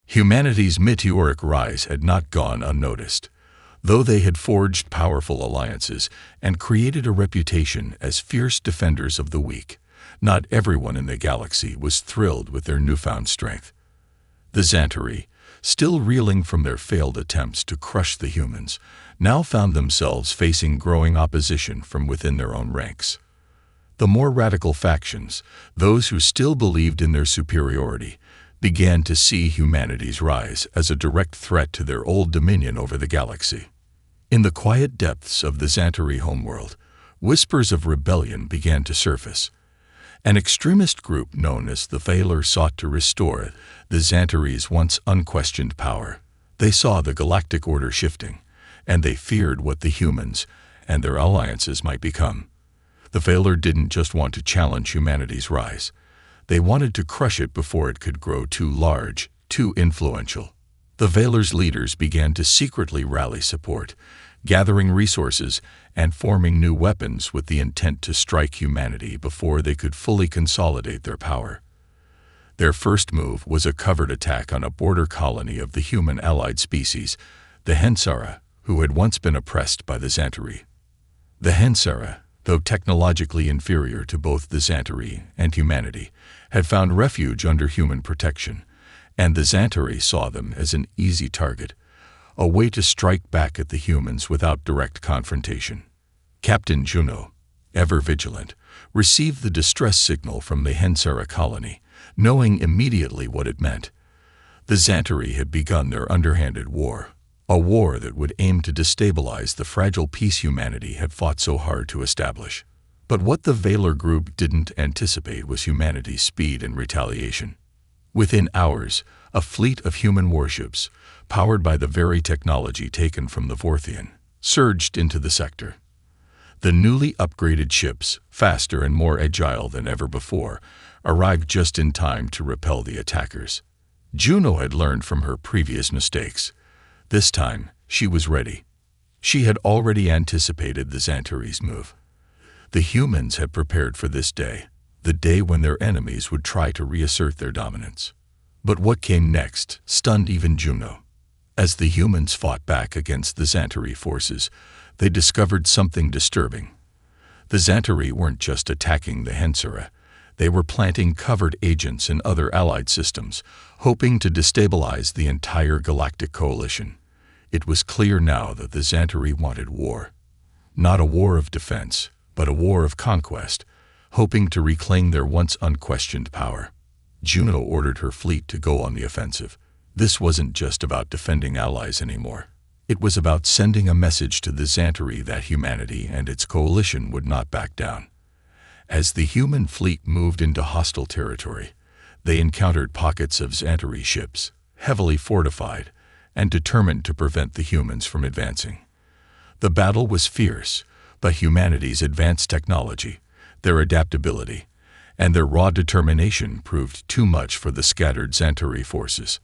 Humanity's meteoric rise had not gone unnoticed. Though they had forged powerful alliances and created a reputation as fierce defenders of the weak, not everyone in the galaxy was thrilled with their newfound strength. The Xantari, still reeling from their failed attempts to crush the humans, now found themselves facing growing opposition from within their own ranks. The more radical factions, those who still believed in their superiority, began to see humanity's rise as a direct threat to their old dominion over the galaxy. In the quiet depths of the Xantari homeworld, whispers of rebellion began to surface. An extremist group known as the Valor sought to restore the Xantari's once unquestioned power. They saw the galactic order shifting, and they feared what the humans and their alliances might become. The Valor didn't just want to challenge humanity's rise. They wanted to crush it before it could grow too large, too influential. The Valor's leaders began to secretly rally support, gathering resources and forming new weapons with the intent to strike humanity before they could fully consolidate their power. Their first move was a covert attack on a border colony of the human allied species, the Hensara, who had once been oppressed by the Xantari. The Hensara, though technologically inferior to both the Xantari and humanity, had found refuge under human protection, and the Xantari saw them as an easy target, a way to strike back at the humans without direct confrontation. Captain Juno, ever vigilant, received the distress signal from the Hensara colony, knowing immediately what it meant. The Xantari had begun their underhanded war, a war that would aim to destabilize the fragile peace humanity had fought so hard to establish. But what the Valor group didn't anticipate was humanity's speed and retaliation. Within hours, a fleet of human warships, powered by the very technology taken from the Vorthian, surged into the sector. The newly upgraded ships, faster and more agile than ever before, arrived just in time to repel the attackers. Juno had learned from her previous mistakes. This time, she was ready. She had already anticipated the Xantari's move. The humans had prepared for this day, the day when their enemies would try to reassert their dominance. But what came next stunned even Juno. As the humans fought back against the Xantari forces, they discovered something disturbing. The Xantari weren't just attacking the Hensara. They were planting covert agents in other allied systems, hoping to destabilize the entire galactic coalition. It was clear now that the Xantari wanted war. Not a war of defense, but a war of conquest, hoping to reclaim their once unquestioned power. Juno ordered her fleet to go on the offensive. This wasn't just about defending allies anymore. It was about sending a message to the Xantari that humanity and its coalition would not back down. As the human fleet moved into hostile territory, they encountered pockets of Xantari ships, heavily fortified and determined to prevent the humans from advancing. The battle was fierce, but humanity's advanced technology, their adaptability, and their raw determination proved too much for the scattered Xantari forces.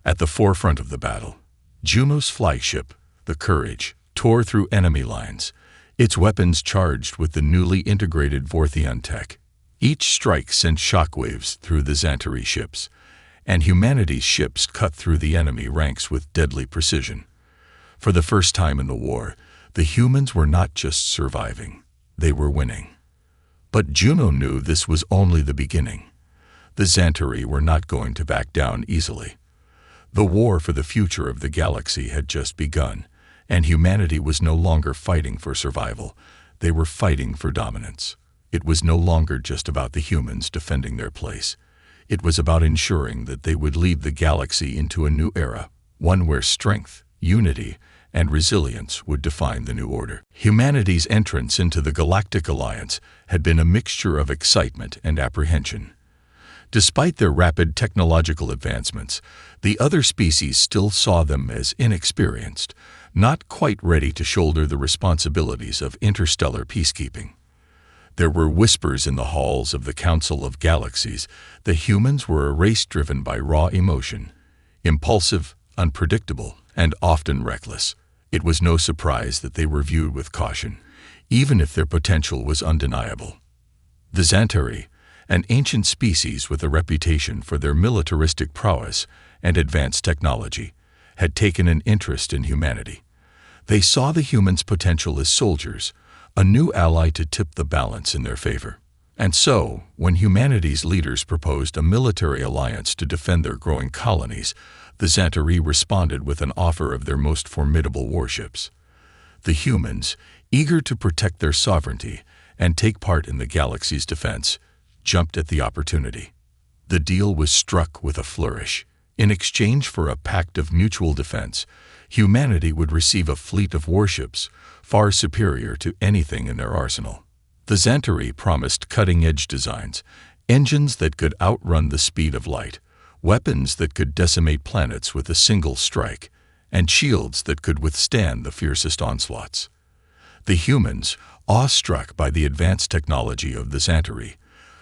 At the forefront of the battle, Juno's flagship, the Courage, tore through enemy lines, its weapons charged with the newly integrated Vorthian tech. Each strike sent shockwaves through the Xantari ships, and humanity's ships cut through the enemy ranks with deadly precision. For the first time in the war, the humans were not just surviving, they were winning. But Juno knew this was only the beginning. The Xantari were not going to back down easily. The war for the future of the galaxy had just begun, and humanity was no longer fighting for survival. They were fighting for dominance. It was no longer just about the humans defending their place. It was about ensuring that they would lead the galaxy into a new era, one where strength, unity, and resilience would define the new order. Humanity's entrance into the Galactic Alliance had been a mixture of excitement and apprehension. Despite their rapid technological advancements, the other species still saw them as inexperienced, not quite ready to shoulder the responsibilities of interstellar peacekeeping. There were whispers in the halls of the Council of Galaxies that humans were a race driven by raw emotion, impulsive, unpredictable, and often reckless. It was no surprise that they were viewed with caution, even if their potential was undeniable. The Xantari, an ancient species with a reputation for their militaristic prowess and advanced technology, had taken an interest in humanity. They saw the humans' potential as soldiers, a new ally to tip the balance in their favor. And so, when humanity's leaders proposed a military alliance to defend their growing colonies, the Zantari responded with an offer of their most formidable warships. The humans, eager to protect their sovereignty and take part in the galaxy's defense, jumped at the opportunity. The deal was struck with a flourish. In exchange for a pact of mutual defense, humanity would receive a fleet of warships far superior to anything in their arsenal. The Zantari promised cutting-edge designs, engines that could outrun the speed of light, weapons that could decimate planets with a single strike, and shields that could withstand the fiercest onslaughts. The humans, awestruck by the advanced technology of the Zantari,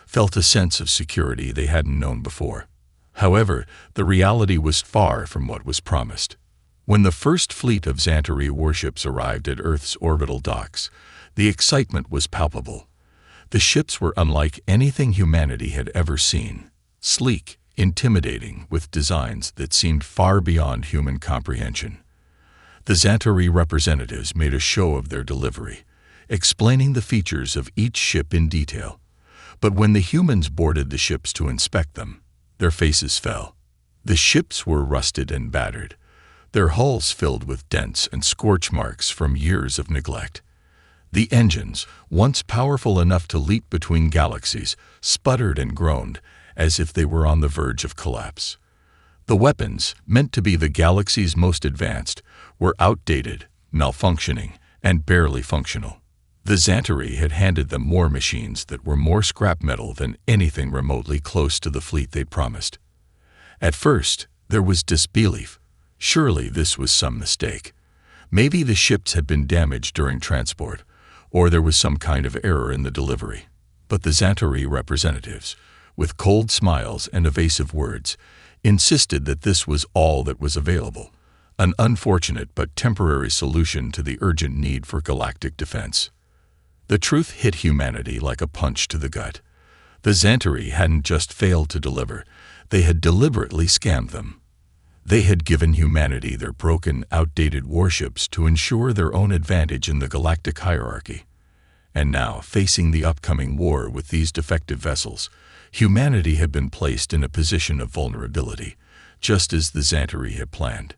felt a sense of security they hadn't known before. However, the reality was far from what was promised. When the first fleet of Zantari warships arrived at Earth's orbital docks, the excitement was palpable. The ships were unlike anything humanity had ever seen, sleek, intimidating, with designs that seemed far beyond human comprehension. The Zantari representatives made a show of their delivery, explaining the features of each ship in detail. But when the humans boarded the ships to inspect them, their faces fell. The ships were rusted and battered, their hulls filled with dents and scorch marks from years of neglect. The engines, once powerful enough to leap between galaxies, sputtered and groaned as if they were on the verge of collapse. The weapons, meant to be the galaxy's most advanced, were outdated, malfunctioning, and barely functional. The Zantari had handed them war machines that were more scrap metal than anything remotely close to the fleet they'd promised. At first, there was disbelief. Surely this was some mistake. Maybe the ships had been damaged during transport, or there was some kind of error in the delivery. But the Zantari representatives, with cold smiles and evasive words, insisted that this was all that was available, an unfortunate but temporary solution to the urgent need for galactic defense. The truth hit humanity like a punch to the gut. The Zantari hadn't just failed to deliver, they had deliberately scammed them. They had given humanity their broken, outdated warships to ensure their own advantage in the galactic hierarchy. And now, facing the upcoming war with these defective vessels, humanity had been placed in a position of vulnerability, just as the Zantari had planned.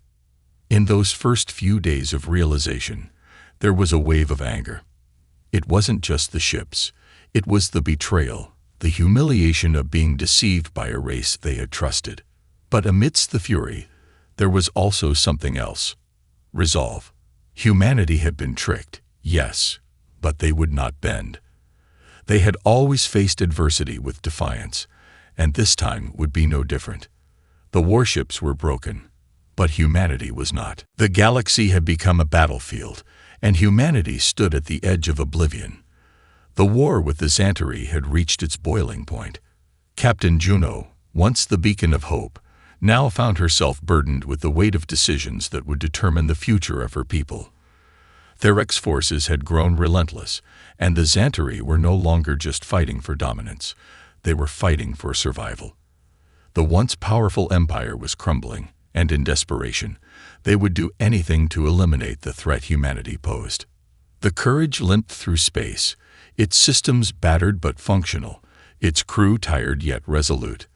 In those first few days of realization, there was a wave of anger. It wasn't just the ships, it was the betrayal, the humiliation of being deceived by a race they had trusted. But amidst the fury, there was also something else. Resolve. Humanity had been tricked, yes, but they would not bend. They had always faced adversity with defiance, and this time would be no different. The warships were broken, but humanity was not. The galaxy had become a battlefield, and humanity stood at the edge of oblivion. The war with the Zantari had reached its boiling point. Captain Juno, once the beacon of hope, now found herself burdened with the weight of decisions that would determine the future of her people. Therek's forces had grown relentless, and the Zantari were no longer just fighting for dominance. They were fighting for survival. The once powerful empire was crumbling, and in desperation, they would do anything to eliminate the threat humanity posed. The Courage limped through space, its systems battered but functional, its crew tired yet resolute.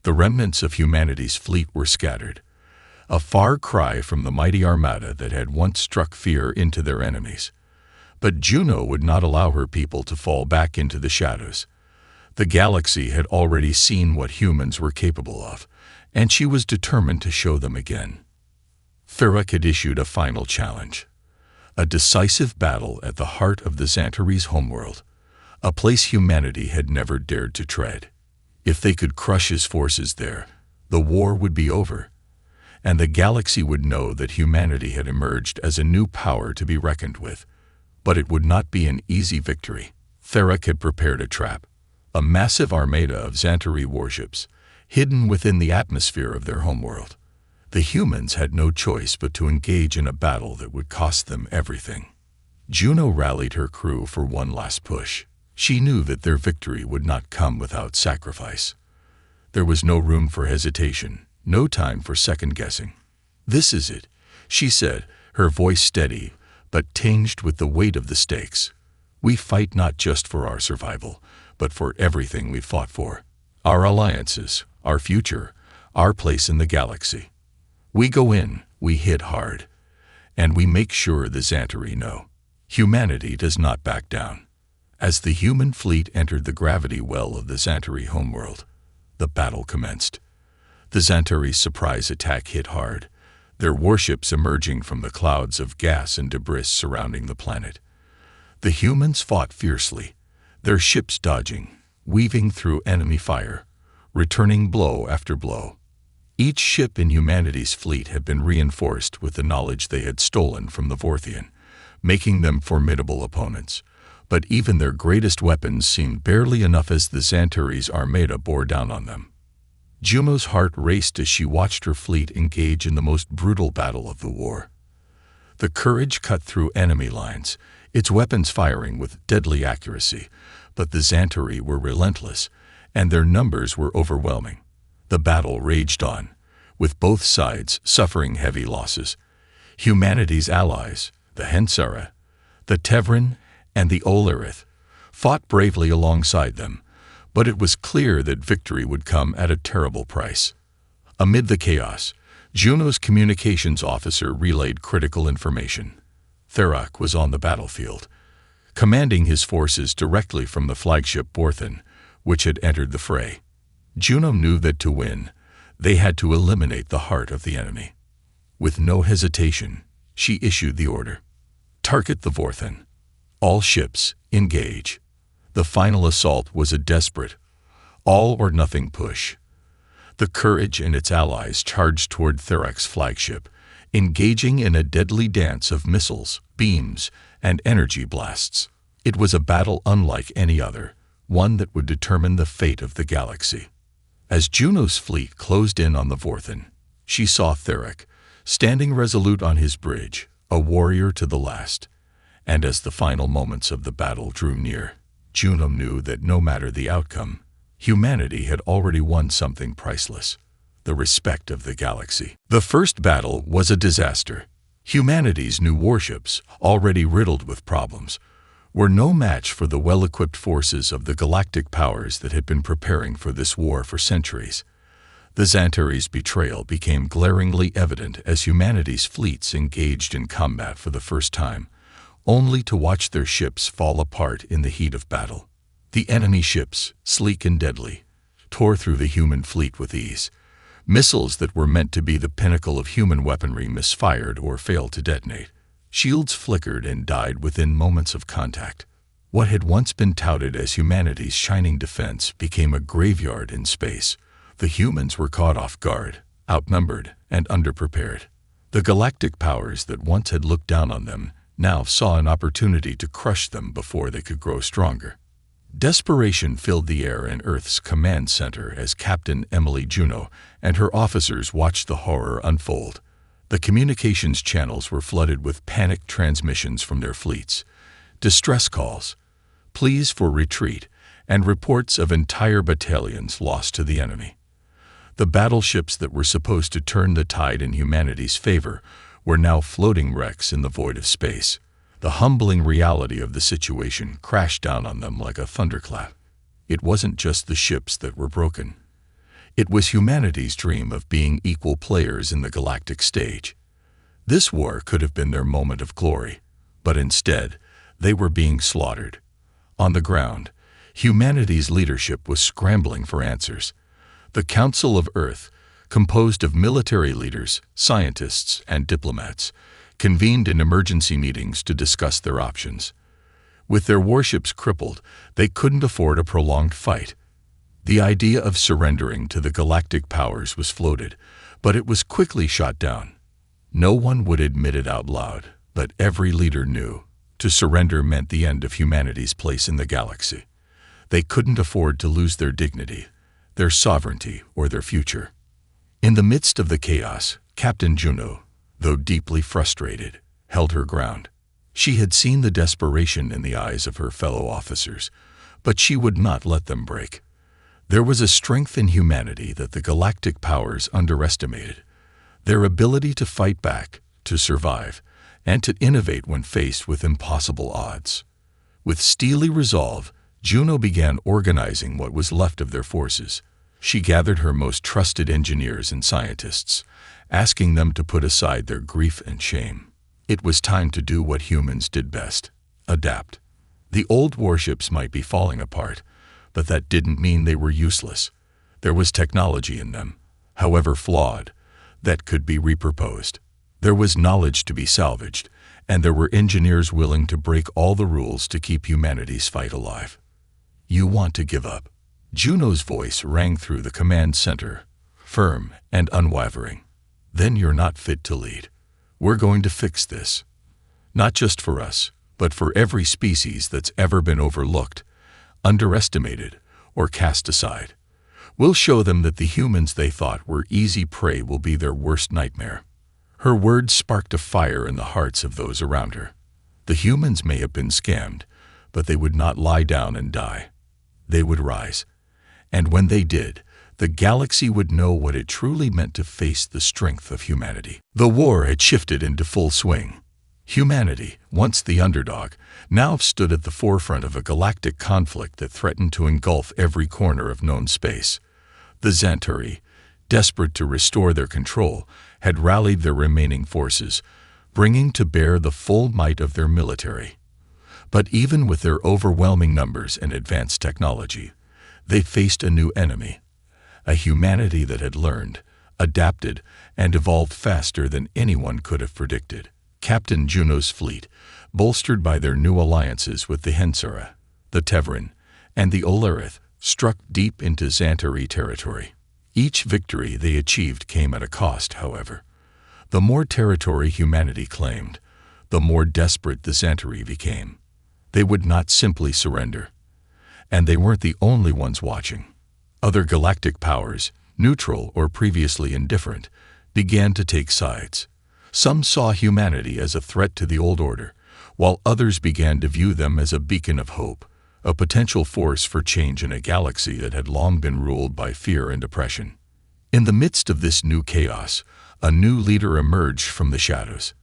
The remnants of humanity's fleet were scattered, a far cry from the mighty armada that had once struck fear into their enemies. But Juno would not allow her people to fall back into the shadows. The galaxy had already seen what humans were capable of, and she was determined to show them again. Therek had issued a final challenge, a decisive battle at the heart of the Zantari's homeworld, a place humanity had never dared to tread. If they could crush his forces there, the war would be over, and the galaxy would know that humanity had emerged as a new power to be reckoned with. But it would not be an easy victory. Therek had prepared a trap, a massive armada of Zantari warships, hidden within the atmosphere of their homeworld. The humans had no choice but to engage in a battle that would cost them everything. Juno rallied her crew for one last push. She knew that their victory would not come without sacrifice. There was no room for hesitation, No time for second-guessing. "This is it," she said, her voice steady, but tinged with the weight of the stakes. "We fight not just for our survival, but for everything we've fought for. Our alliances, our future, our place in the galaxy. We go in, we hit hard, and we make sure the Xantari know. Humanity does not back down." As the human fleet entered the gravity well of the Xantari homeworld, the battle commenced. The Xantari's surprise attack hit hard, their warships emerging from the clouds of gas and debris surrounding the planet. The humans fought fiercely, their ships dodging, weaving through enemy fire, returning blow after blow. Each ship in humanity's fleet had been reinforced with the knowledge they had stolen from the Vorthian, making them formidable opponents. But even their greatest weapons seemed barely enough as the Xantari's armada bore down on them. Juno's heart raced as she watched her fleet engage in the most brutal battle of the war. The Courage cut through enemy lines, its weapons firing with deadly accuracy, but the Xantari were relentless, and their numbers were overwhelming. The battle raged on, with both sides suffering heavy losses. Humanity's allies, the Hensara, the Tevrin, and the Olerith, fought bravely alongside them, but it was clear that victory would come at a terrible price. Amid the chaos, Juno's communications officer relayed critical information. Therak was on the battlefield, commanding his forces directly from the flagship Borthan, which had entered the fray. Juno knew that to win, they had to eliminate the heart of the enemy. With no hesitation, she issued the order. "Target the Vorthan. All ships, engage." The final assault was a desperate, all-or-nothing push. The Courage and its allies charged toward Therak's flagship, engaging in a deadly dance of missiles, beams, and energy blasts. It was a battle unlike any other, one that would determine the fate of the galaxy. As Juno's fleet closed in on the Vorthan, she saw Therak, standing resolute on his bridge, a warrior to the last. And as the final moments of the battle drew near, Juno knew that no matter the outcome, humanity had already won something priceless: the respect of the galaxy. The first battle was a disaster. Humanity's new warships, already riddled with problems, were no match for the well-equipped forces of the galactic powers that had been preparing for this war for centuries. The Xantari's betrayal became glaringly evident as humanity's fleets engaged in combat for the first time, only to watch their ships fall apart in the heat of battle. The enemy ships, sleek and deadly, tore through the human fleet with ease. Missiles that were meant to be the pinnacle of human weaponry misfired or failed to detonate. Shields flickered and died within moments of contact. What had once been touted as humanity's shining defense became a graveyard in space. The humans were caught off guard, outnumbered, and underprepared. The galactic powers that once had looked down on them now saw an opportunity to crush them before they could grow stronger. Desperation filled the air in Earth's command center as Captain Emily Juno and her officers watched the horror unfold. The communications channels were flooded with panicked transmissions from their fleets, distress calls, pleas for retreat, and reports of entire battalions lost to the enemy. The battleships that were supposed to turn the tide in humanity's favor were now floating wrecks in the void of space. The humbling reality of the situation crashed down on them like a thunderclap. It wasn't just the ships that were broken. It was humanity's dream of being equal players in the galactic stage. This war could have been their moment of glory, but instead, they were being slaughtered. On the ground, humanity's leadership was scrambling for answers. The Council of Earth, composed of military leaders, scientists, and diplomats, convened in emergency meetings to discuss their options. With their warships crippled, they couldn't afford a prolonged fight. The idea of surrendering to the galactic powers was floated, but it was quickly shot down. No one would admit it out loud, but every leader knew to surrender meant the end of humanity's place in the galaxy. They couldn't afford to lose their dignity, their sovereignty, or their future. In the midst of the chaos, Captain Juno, though deeply frustrated, held her ground. She had seen the desperation in the eyes of her fellow officers, but she would not let them break. There was a strength in humanity that the galactic powers underestimated: their ability to fight back, to survive, and to innovate when faced with impossible odds. With steely resolve, Juno began organizing what was left of their forces. She gathered her most trusted engineers and scientists, asking them to put aside their grief and shame. It was time to do what humans did best: adapt. The old warships might be falling apart, but that didn't mean they were useless. There was technology in them, however flawed, that could be repurposed. There was knowledge to be salvaged, and there were engineers willing to break all the rules to keep humanity's fight alive. "You want to give up?" Juno's voice rang through the command center, firm and unwavering. "Then you're not fit to lead. We're going to fix this. Not just for us, but for every species that's ever been overlooked, underestimated, or cast aside. We'll show them that the humans they thought were easy prey will be their worst nightmare." Her words sparked a fire in the hearts of those around her. The humans may have been scammed, but they would not lie down and die. They would rise. And when they did, the galaxy would know what it truly meant to face the strength of humanity. The war had shifted into full swing. Humanity, once the underdog, now stood at the forefront of a galactic conflict that threatened to engulf every corner of known space. The Xantari, desperate to restore their control, had rallied their remaining forces, bringing to bear the full might of their military. But even with their overwhelming numbers and advanced technology, they faced a new enemy: a humanity that had learned, adapted, and evolved faster than anyone could have predicted. Captain Juno's fleet, bolstered by their new alliances with the Hensara, the Tevran, and the Olerith, struck deep into Xantari territory. Each victory they achieved came at a cost, however. The more territory humanity claimed, the more desperate the Xantari became. They would not simply surrender. And they weren't the only ones watching. Other galactic powers, neutral or previously indifferent, began to take sides. Some saw humanity as a threat to the old order, while others began to view them as a beacon of hope, a potential force for change in a galaxy that had long been ruled by fear and oppression. In the midst of this new chaos, a new leader emerged from the shadows.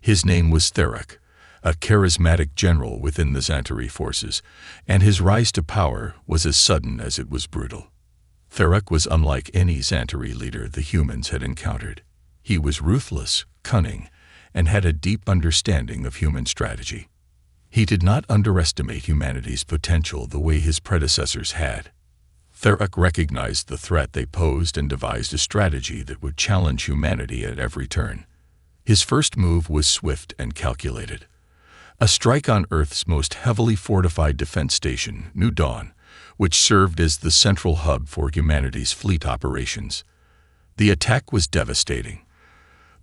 His name was Therak, a charismatic general within the Xantari forces, and his rise to power was as sudden as it was brutal. Therak was unlike any Xantari leader the humans had encountered. He was ruthless, cunning, and had a deep understanding of human strategy. He did not underestimate humanity's potential the way his predecessors had. Therak recognized the threat they posed and devised a strategy that would challenge humanity at every turn. His first move was swift and calculated. A strike on Earth's most heavily fortified defense station, New Dawn, which served as the central hub for humanity's fleet operations. The attack was devastating.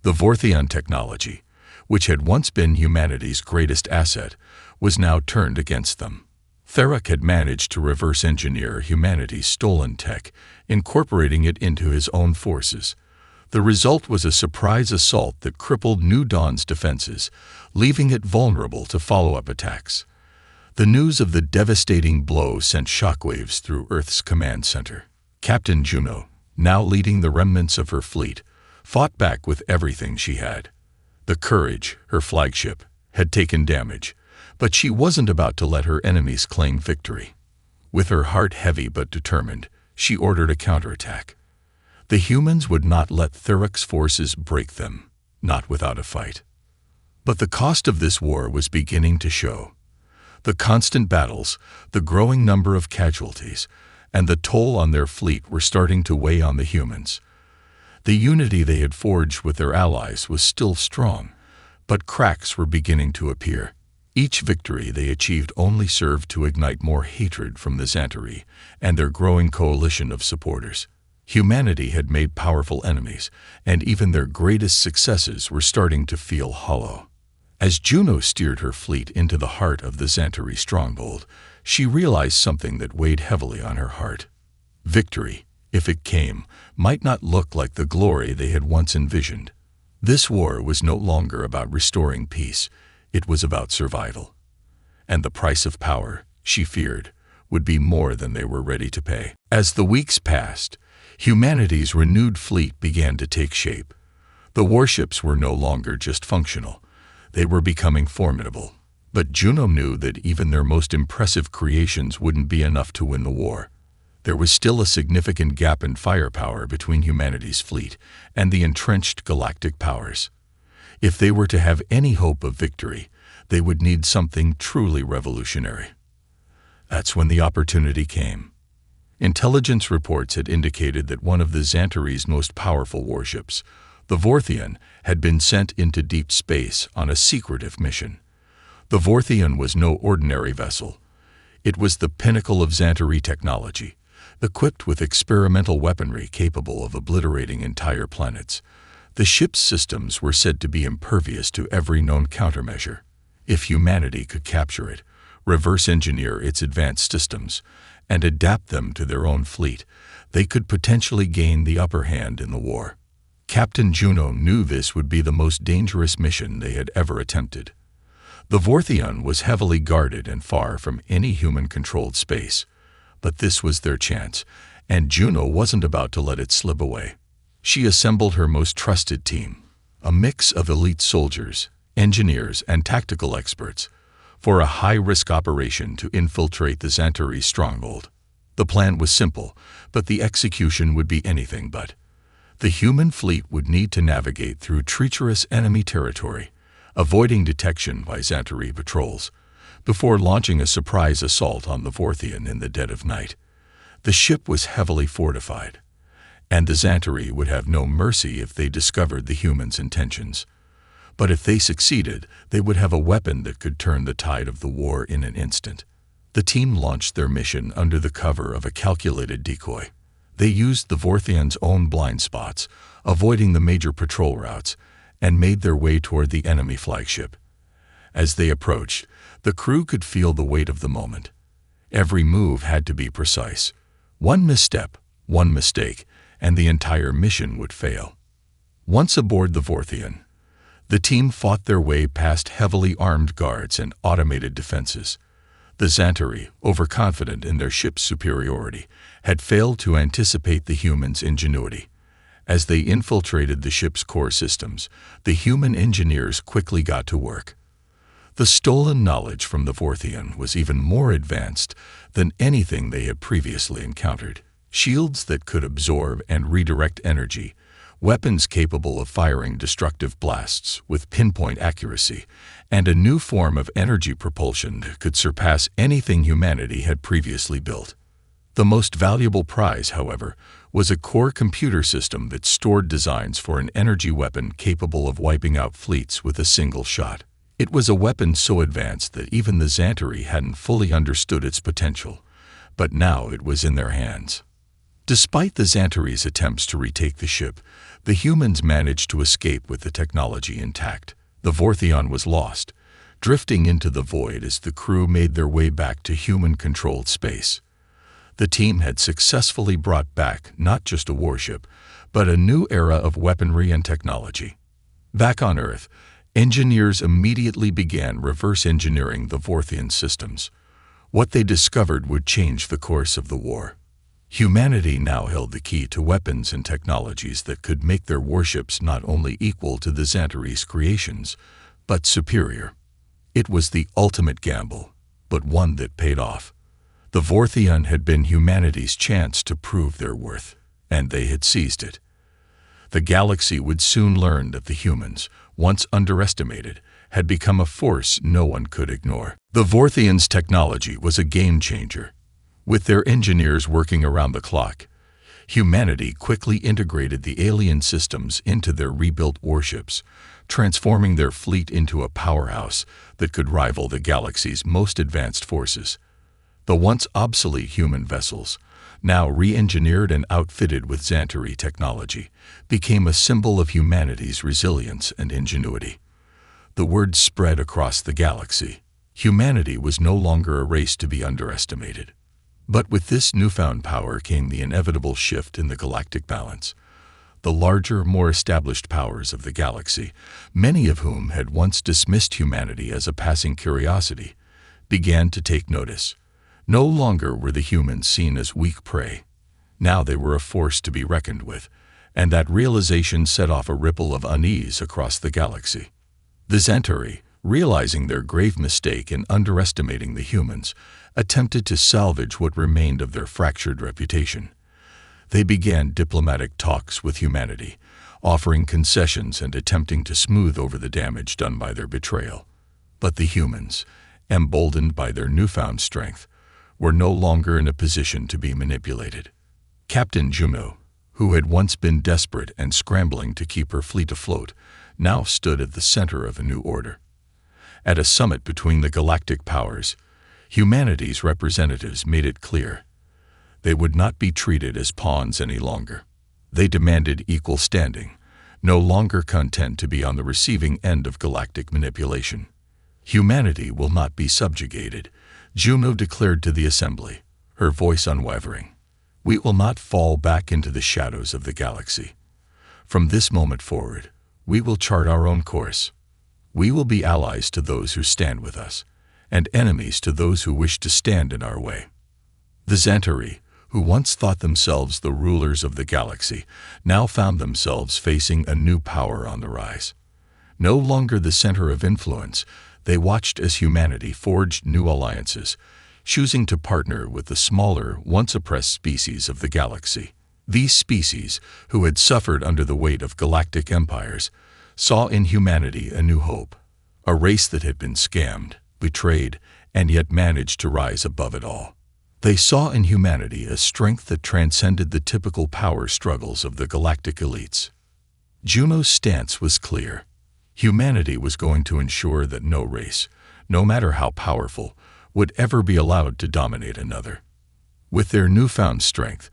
The Vorthion technology, which had once been humanity's greatest asset, was now turned against them. Therak had managed to reverse engineer humanity's stolen tech, incorporating it into his own forces. The result was a surprise assault that crippled New Dawn's defenses, leaving it vulnerable to follow-up attacks. The news of the devastating blow sent shockwaves through Earth's command center. Captain Juno, now leading the remnants of her fleet, fought back with everything she had. The Courage, her flagship, had taken damage, but she wasn't about to let her enemies claim victory. With her heart heavy but determined, she ordered a counterattack. The humans would not let Therak's forces break them, not without a fight. But the cost of this war was beginning to show. The constant battles, the growing number of casualties, and the toll on their fleet were starting to weigh on the humans. The unity they had forged with their allies was still strong, but cracks were beginning to appear. Each victory they achieved only served to ignite more hatred from the Xantari and their growing coalition of supporters. Humanity had made powerful enemies, and even their greatest successes were starting to feel hollow. As Juno steered her fleet into the heart of the Xantari stronghold, she realized something that weighed heavily on her heart. Victory, if it came, might not look like the glory they had once envisioned. This war was no longer about restoring peace, it was about survival. And the price of power, she feared, would be more than they were ready to pay. As the weeks passed, humanity's renewed fleet began to take shape. The warships were no longer just functional. They were becoming formidable. But Juno knew that even their most impressive creations wouldn't be enough to win the war. There was still a significant gap in firepower between humanity's fleet and the entrenched galactic powers. If they were to have any hope of victory, they would need something truly revolutionary. That's when the opportunity came. Intelligence reports had indicated that one of the Xantare's most powerful warships, the Vorthian, had been sent into deep space on a secretive mission. The Vorthian was no ordinary vessel. It was the pinnacle of Xantare technology, equipped with experimental weaponry capable of obliterating entire planets. The ship's systems were said to be impervious to every known countermeasure. If humanity could capture it, reverse engineer its advanced systems, and adapt them to their own fleet, they could potentially gain the upper hand in the war. Captain Juno knew this would be the most dangerous mission they had ever attempted. The Vorthian was heavily guarded and far from any human-controlled space, but this was their chance, and Juno wasn't about to let it slip away. She assembled her most trusted team, a mix of elite soldiers, engineers, and tactical experts, for a high-risk operation to infiltrate the Xantare stronghold. The plan was simple, but the execution would be anything but. The human fleet would need to navigate through treacherous enemy territory, avoiding detection by Xantare patrols, before launching a surprise assault on the Vorthian in the dead of night. The ship was heavily fortified, and the Xantare would have no mercy if they discovered the humans' intentions. But if they succeeded, they would have a weapon that could turn the tide of the war in an instant. The team launched their mission under the cover of a calculated decoy. They used the Vorthian's own blind spots, avoiding the major patrol routes, and made their way toward the enemy flagship. As they approached, the crew could feel the weight of the moment. Every move had to be precise. One misstep, one mistake, and the entire mission would fail. Once aboard the Vorthian, the team fought their way past heavily armed guards and automated defenses. The Xantare, overconfident in their ship's superiority, had failed to anticipate the humans' ingenuity. As they infiltrated the ship's core systems, the human engineers quickly got to work. The stolen knowledge from the Vorthian was even more advanced than anything they had previously encountered. Shields that could absorb and redirect energy, weapons capable of firing destructive blasts with pinpoint accuracy, and a new form of energy propulsion that could surpass anything humanity had previously built. The most valuable prize, however, was a core computer system that stored designs for an energy weapon capable of wiping out fleets with a single shot. It was a weapon so advanced that even the Xantare hadn't fully understood its potential, but now it was in their hands. Despite the Xantare's attempts to retake the ship, the humans managed to escape with the technology intact. The Vorthian was lost, drifting into the void as the crew made their way back to human-controlled space. The team had successfully brought back not just a warship, but a new era of weaponry and technology. Back on Earth, engineers immediately began reverse engineering the Vorthian systems. What they discovered would change the course of the war. Humanity now held the key to weapons and technologies that could make their warships not only equal to the Xantare's creations, but superior. It was the ultimate gamble, but one that paid off. The Vorthian had been humanity's chance to prove their worth, and they had seized it. The galaxy would soon learn that the humans, once underestimated, had become a force no one could ignore. The Vorthian's technology was a game-changer. With their engineers working around the clock, humanity quickly integrated the alien systems into their rebuilt warships, transforming their fleet into a powerhouse that could rival the galaxy's most advanced forces. The once obsolete human vessels, now re-engineered and outfitted with Xantare technology, became a symbol of humanity's resilience and ingenuity. The word spread across the galaxy. Humanity was no longer a race to be underestimated. But with this newfound power came the inevitable shift in the galactic balance. The larger, more established powers of the galaxy, many of whom had once dismissed humanity as a passing curiosity, began to take notice. No longer were the humans seen as weak prey. Now they were a force to be reckoned with, and that realization set off a ripple of unease across the galaxy. The Centauri, realizing their grave mistake in underestimating the humans, attempted to salvage what remained of their fractured reputation. They began diplomatic talks with humanity, offering concessions and attempting to smooth over the damage done by their betrayal. But the humans, emboldened by their newfound strength, were no longer in a position to be manipulated. Captain Juno, who had once been desperate and scrambling to keep her fleet afloat, now stood at the center of a new order. At a summit between the galactic powers, humanity's representatives made it clear they would not be treated as pawns any longer. They demanded equal standing, no longer content to be on the receiving end of galactic manipulation. Humanity will not be subjugated, Juno declared to the assembly, her voice unwavering. We will not fall back into the shadows of the galaxy. From this moment forward, we will chart our own course. We will be allies to those who stand with us, and enemies to those who wish to stand in our way. The Centauri, who once thought themselves the rulers of the galaxy, now found themselves facing a new power on the rise. No longer the center of influence, they watched as humanity forged new alliances, choosing to partner with the smaller, once oppressed species of the galaxy. These species, who had suffered under the weight of galactic empires, saw in humanity a new hope, a race that had been scammed, betrayed, and yet managed to rise above it all. They saw in humanity a strength that transcended the typical power struggles of the galactic elites. Juno's stance was clear. Humanity was going to ensure that no race, no matter how powerful, would ever be allowed to dominate another. With their newfound strength,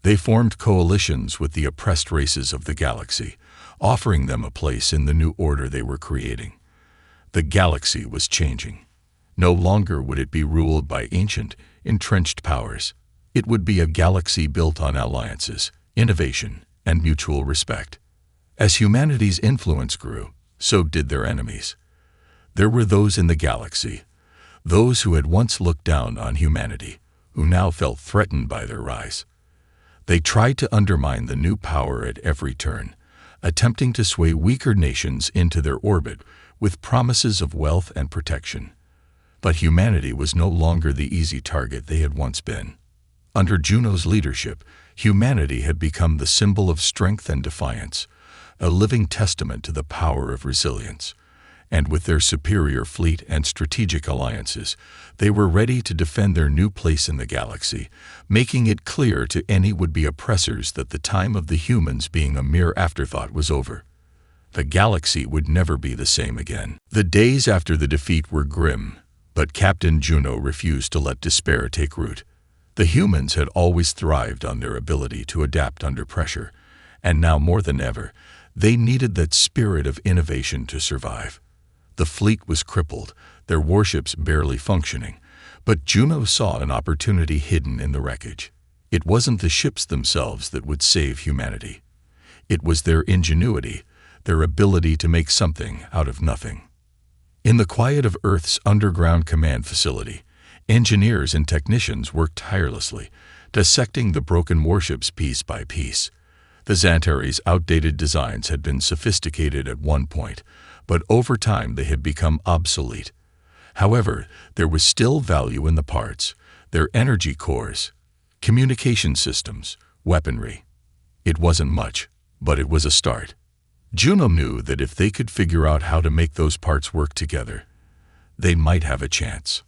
they formed coalitions with the oppressed races of the galaxy, offering them a place in the new order they were creating. The galaxy was changing. No longer would it be ruled by ancient, entrenched powers. It would be a galaxy built on alliances, innovation, and mutual respect. As humanity's influence grew, so did their enemies. There were those in the galaxy, those who had once looked down on humanity, who now felt threatened by their rise. They tried to undermine the new power at every turn, attempting to sway weaker nations into their orbit with promises of wealth and protection. But humanity was no longer the easy target they had once been. Under Juno's leadership, humanity had become the symbol of strength and defiance, a living testament to the power of resilience. And with their superior fleet and strategic alliances, they were ready to defend their new place in the galaxy, making it clear to any would-be oppressors that the time of the humans being a mere afterthought was over. The galaxy would never be the same again. The days after the defeat were grim, but Captain Juno refused to let despair take root. The humans had always thrived on their ability to adapt under pressure, and now more than ever, they needed that spirit of innovation to survive. The fleet was crippled, their warships barely functioning, but Juno saw an opportunity hidden in the wreckage. It wasn't the ships themselves that would save humanity. It was their ingenuity, their ability to make something out of nothing. In the quiet of Earth's underground command facility, engineers and technicians worked tirelessly, dissecting the broken warships piece by piece. The Centauri's outdated designs had been sophisticated at one point, but over time they had become obsolete. However, there was still value in the parts, their energy cores, communication systems, weaponry. It wasn't much, but it was a start. Juno knew that if they could figure out how to make those parts work together, they might have a chance.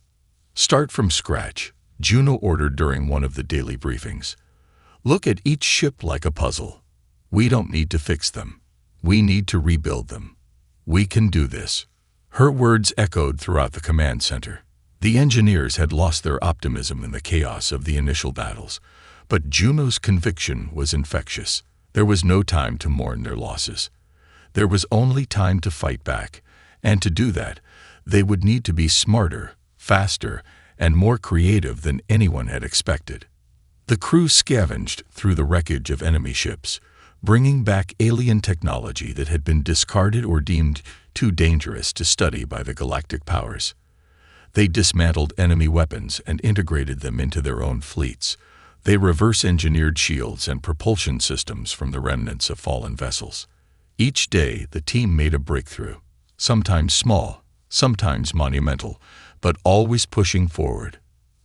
Start from scratch, Juno ordered during one of the daily briefings. Look at each ship like a puzzle. We don't need to fix them. We need to rebuild them. We can do this. Her words echoed throughout the command center. The engineers had lost their optimism in the chaos of the initial battles, but Juno's conviction was infectious. There was no time to mourn their losses. There was only time to fight back, and to do that, they would need to be smarter, faster, and more creative than anyone had expected. The crew scavenged through the wreckage of enemy ships, bringing back alien technology that had been discarded or deemed too dangerous to study by the galactic powers. They dismantled enemy weapons and integrated them into their own fleets. They reverse-engineered shields and propulsion systems from the remnants of fallen vessels. Each day, the team made a breakthrough, sometimes small, sometimes monumental, but always pushing forward.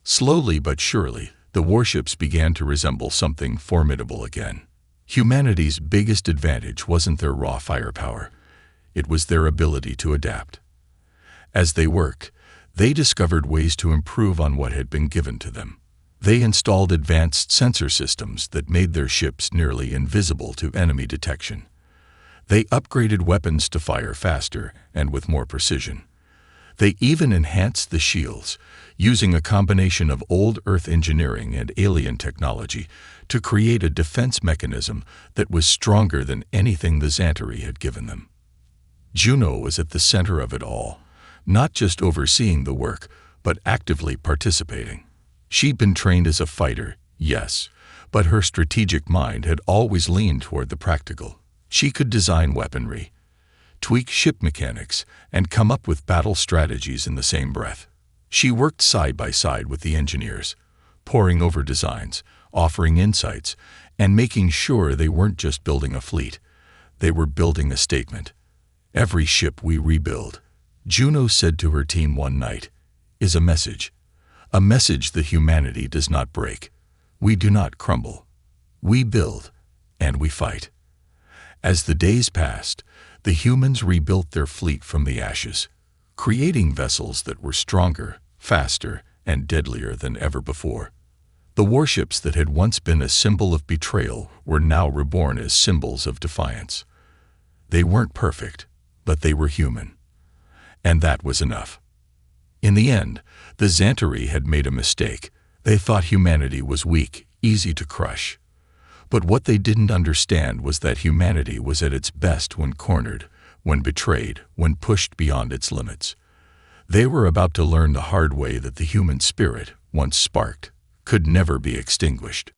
Slowly but surely, the warships began to resemble something formidable again. Humanity's biggest advantage wasn't their raw firepower. It was their ability to adapt. As they worked, they discovered ways to improve on what had been given to them. They installed advanced sensor systems that made their ships nearly invisible to enemy detection. They upgraded weapons to fire faster and with more precision. They even enhanced the shields, using a combination of old Earth engineering and alien technology to create a defense mechanism that was stronger than anything the Xantari had given them. Juno was at the center of it all, not just overseeing the work, but actively participating. She'd been trained as a fighter, yes, but her strategic mind had always leaned toward the practical. She could design weaponry, tweak ship mechanics, and come up with battle strategies in the same breath. She worked side by side with the engineers, poring over designs, offering insights, and making sure they weren't just building a fleet. They were building a statement. "Every ship we rebuild," Juno said to her team one night, "is a message that humanity does not break. We do not crumble. We build, and we fight." As the days passed, the humans rebuilt their fleet from the ashes, creating vessels that were stronger, faster, and deadlier than ever before. The warships that had once been a symbol of betrayal were now reborn as symbols of defiance. They weren't perfect, but they were human. And that was enough. In the end, the Xantari had made a mistake. They thought humanity was weak, easy to crush. But what they didn't understand was that humanity was at its best when cornered, when betrayed, when pushed beyond its limits. They were about to learn the hard way that the human spirit, once sparked, could never be extinguished.